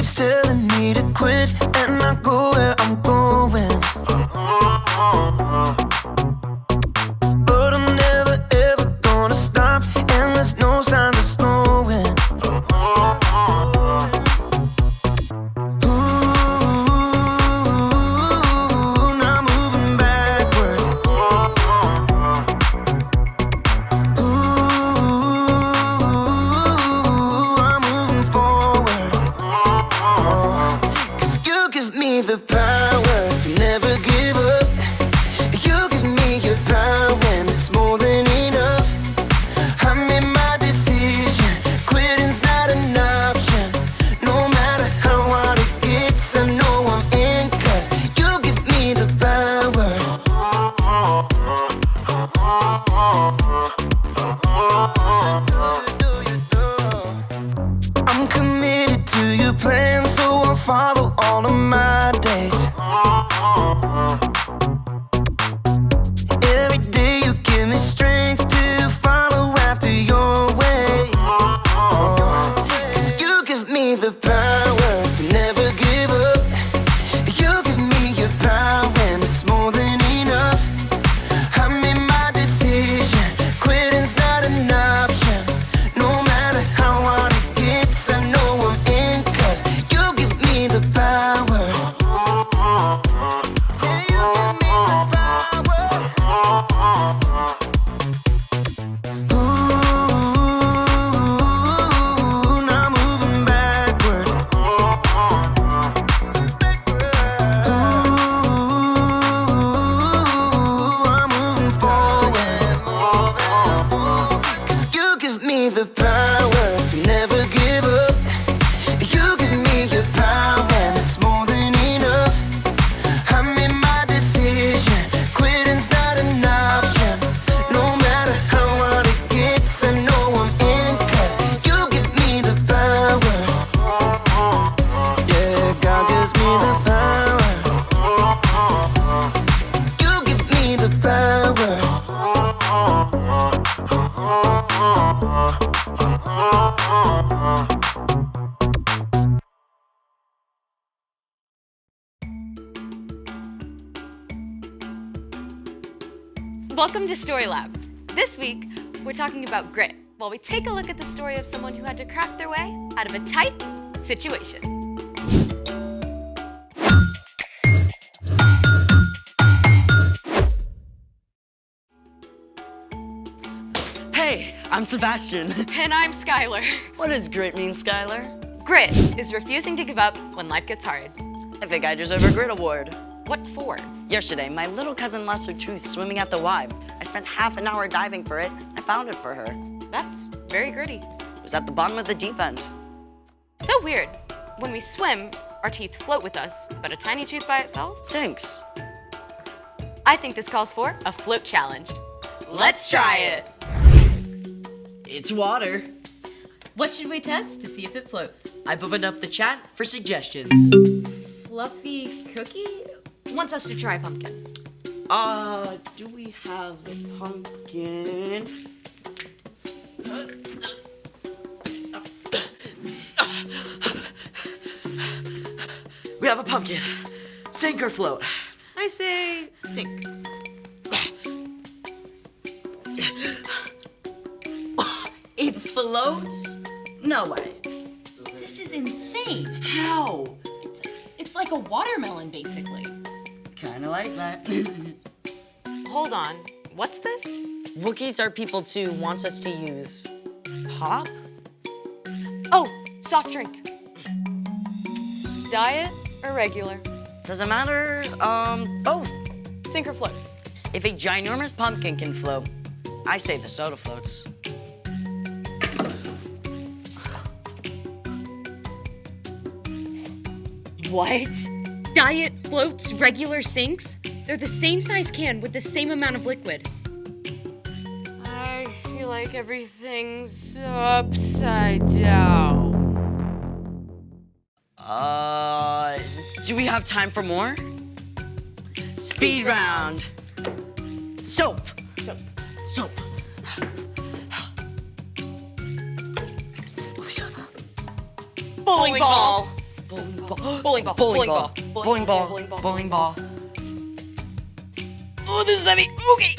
keeps telling me to quit and not go where I'm going. But I'm never ever gonna stop, and there's no sign of slowing. Ooh, now moving backward. Ooh, I'm moving forward. 'Cause you give me the power to never give up. You give me your power when it's more than enough. I made my decision, quitting's not an option. No matter how hard it gets, I know I'm in, 'cause you give me the power. I'm committed to your plan, so I'll follow all of my days. Every day you give me strength to follow after your way. 'Cause you give me the power to never give up. You give me your power when it's more than enough. I made my decision, quitting's not an option. No matter how hard it gets, I know I'm in, 'cause you give me the power. Yeah, you give me the power. Ooh, now moving backward. Ooh, I'm moving forward. 'Cause you give me the power to never give up. You give me your power and it's more than enough. I made my decision, quitting's not an option. No matter how hard it gets, I know I'm in, 'cause you give me the power. Yeah, God gives me the power. You give me the power. Welcome to Story Lab. This week, we're talking about grit, while we take a look at the story of someone who had to craft their way out of a tight situation. Hey, I'm Sebastian. And I'm Skylar. What does grit mean, Skylar? Grit is refusing to give up when life gets hard. I think I deserve a grit award. What for? Yesterday, my little cousin lost her tooth swimming at the Y. I spent half an hour diving for it. I found it for her. That's very gritty. It was at the bottom of the deep end. So weird. When we swim, our teeth float with us, but a tiny tooth by itself? Sinks. I think this calls for a float challenge. Let's try it. It's water. What should we test to see if it floats? I've opened up the chat for suggestions. Fluffy cookie wants us to try pumpkin. Do we have a pumpkin? We have a pumpkin. Sink or float? I say sink. It floats? No way. This is insane. How? It's like a watermelon, basically. Kinda like that. Hold on. What's this? Wookiees are people too want us to use pop? Oh, soft drink. Diet or regular? Doesn't matter, both. Sink or float? If a ginormous pumpkin can float, I say the soda floats. What? Diet floats, regular sinks? They're the same size can with the same amount of liquid. I feel like everything's upside down. Do we have time for more? Speed round. Soap. Soap. Bowling ball. Bowling ball. Bowling ball. Bowling ball. Bowling Bowling ball. ball. Bowling ball. Bowling ball. Oh, this is heavy. Okay.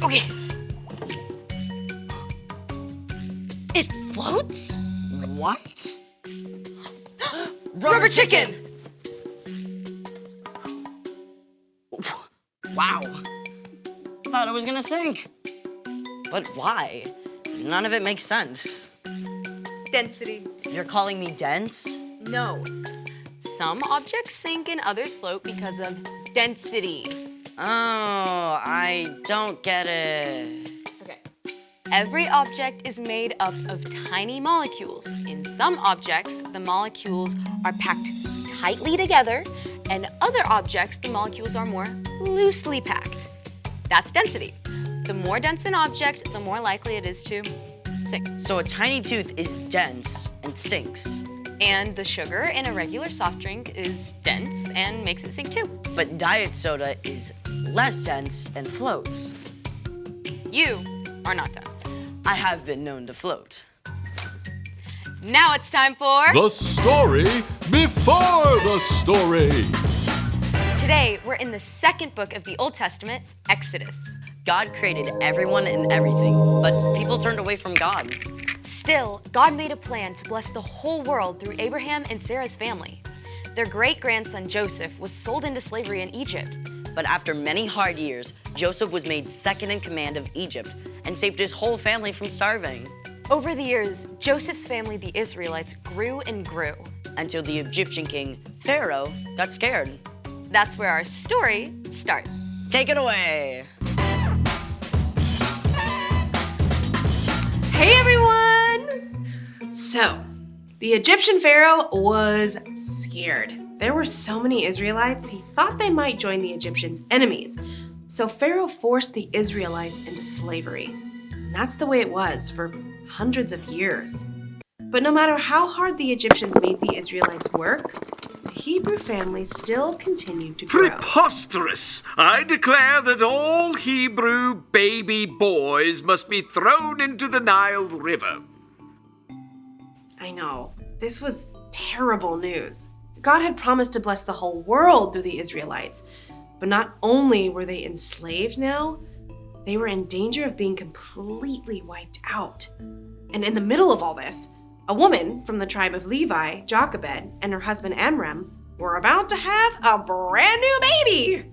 Okay. It floats? What? Rubber chicken. Wow. Thought it was gonna sink. But why? None of it makes sense. Density. You're calling me dense? No. Some objects sink and others float because of density. Oh, I don't get it. Okay. Every object is made up of tiny molecules. In some objects, the molecules are packed tightly together, and other objects, the molecules are more loosely packed. That's density. The more dense an object, the more likely it is to sink. So a tiny tooth is dense and sinks. And the sugar in a regular soft drink is dense and makes it sink too. But diet soda is less dense and floats. You are not dense. I have been known to float. Now it's time for... The story before the story. Today, we're in the second book of the Old Testament, Exodus. God created everyone and everything, but people turned away from God. Still, God made a plan to bless the whole world through Abraham and Sarah's family. Their great-grandson Joseph was sold into slavery in Egypt. But after many hard years, Joseph was made second in command of Egypt and saved his whole family from starving. Over the years, Joseph's family, the Israelites, grew and grew. Until the Egyptian king, Pharaoh, got scared. That's where our story starts. Take it away. Hey everyone! So, the Egyptian pharaoh was scared. There were so many Israelites, he thought they might join the Egyptians' enemies. So Pharaoh forced the Israelites into slavery. And that's the way it was for hundreds of years. But no matter how hard the Egyptians made the Israelites work, the Hebrew family still continued to grow. Preposterous! I declare that all Hebrew baby boys must be thrown into the Nile River. I know. This was terrible news. God had promised to bless the whole world through the Israelites. But not only were they enslaved now, they were in danger of being completely wiped out. And in the middle of all this, a woman from the tribe of Levi, Jochebed, and her husband Amram were about to have a brand new baby.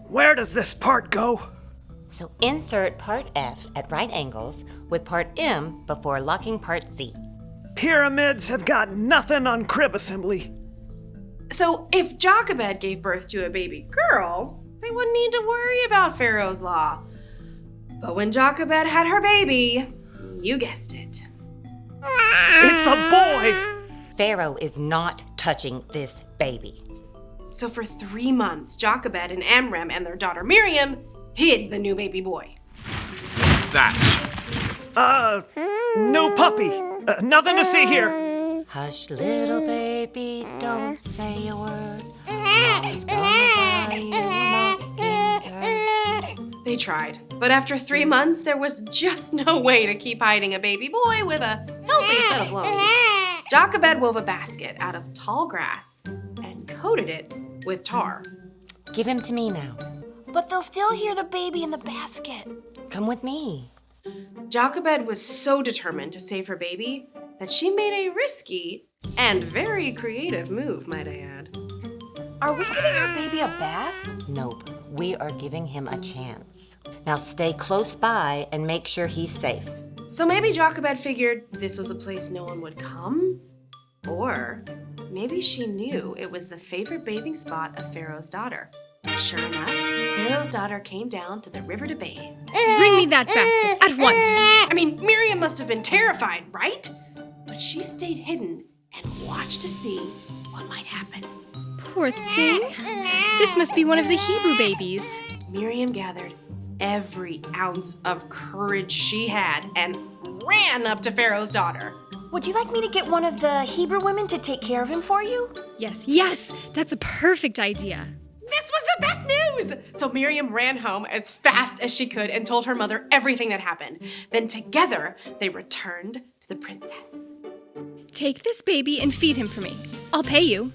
Where does this part go? So insert part F at right angles with part M before locking part Z. Pyramids have got nothing on crib assembly. So if Jochebed gave birth to a baby girl, they wouldn't need to worry about Pharaoh's law. But when Jochebed had her baby, you guessed it. It's a boy! Pharaoh is not touching this baby. So for 3 months, Jochebed and Amram and their daughter Miriam hid the new baby boy. That. No puppy. Nothing to see here. Hush, little baby, don't say a word. Mama's gonna buy you a mockingbird. They tried, but after 3 months, there was just no way to keep hiding a baby boy with a healthy set of lungs. Jochebed wove a basket out of tall grass and coated it with tar. Give him to me now. But they'll still hear the baby in the basket. Come with me. Jochebed was so determined to save her baby that she made a risky and very creative move, might I add. Are we giving our baby a bath? Nope, we are giving him a chance. Now stay close by and make sure he's safe. So maybe Jochebed figured this was a place no one would come? Or maybe she knew it was the favorite bathing spot of Pharaoh's daughter. Sure enough, Pharaoh's daughter came down to the river to bathe. Bring me that basket at once. I mean, Miriam must have been terrified, right? But she stayed hidden and watched to see what might happen. Poor thing. This must be one of the Hebrew babies. Miriam gathered every ounce of courage she had and ran up to Pharaoh's daughter. Would you like me to get one of the Hebrew women to take care of him for you? Yes, that's a perfect idea. This was the best news! So Miriam ran home as fast as she could and told her mother everything that happened. Then together, they returned to the princess. Take this baby and feed him for me. I'll pay you.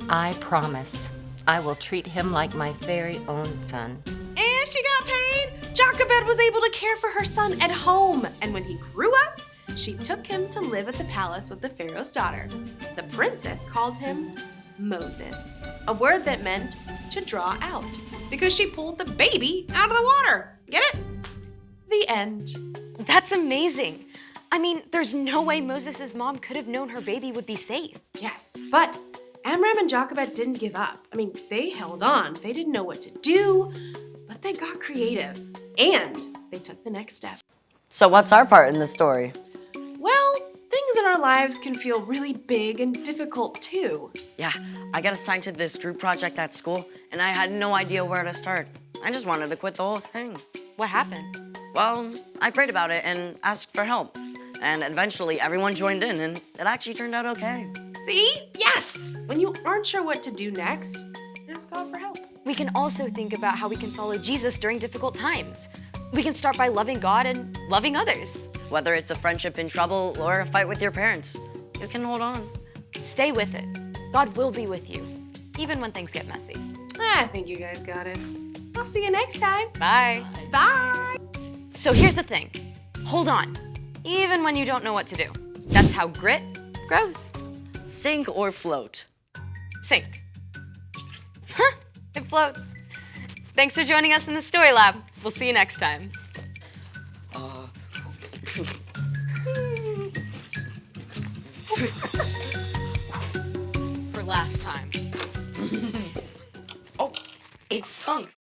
I promise. I will treat him like my very own son. And she got paid. Jochebed was able to care for her son at home. And when he grew up, she took him to live at the palace with the Pharaoh's daughter. The princess called him Moses, a word that meant to draw out, because she pulled the baby out of the water. Get it? The end. That's amazing. I mean, there's no way Moses' mom could have known her baby would be safe. Yes, but Amram and Jochebed didn't give up. I mean, they held on. They didn't know what to do, but they got creative, and they took the next step. So what's our part in the story? Well, things in our lives can feel really big and difficult too. Yeah, I got assigned to this group project at school, and I had no idea where to start. I just wanted to quit the whole thing. What happened? Well, I prayed about it and asked for help. And eventually everyone joined in, and it actually turned out okay. See? Yes! When you aren't sure what to do next, ask God for help. We can also think about how we can follow Jesus during difficult times. We can start by loving God and loving others. Whether it's a friendship in trouble or a fight with your parents, you can hold on. Stay with it. God will be with you, even when things get messy. I think you guys got it. I'll see you next time. Bye. Bye. So here's the thing. Hold on, even when you don't know what to do. That's how grit grows. Sink or float? Sink. It floats. Thanks for joining us in the Story Lab. We'll see you next time. For last time. Oh, it's sunk.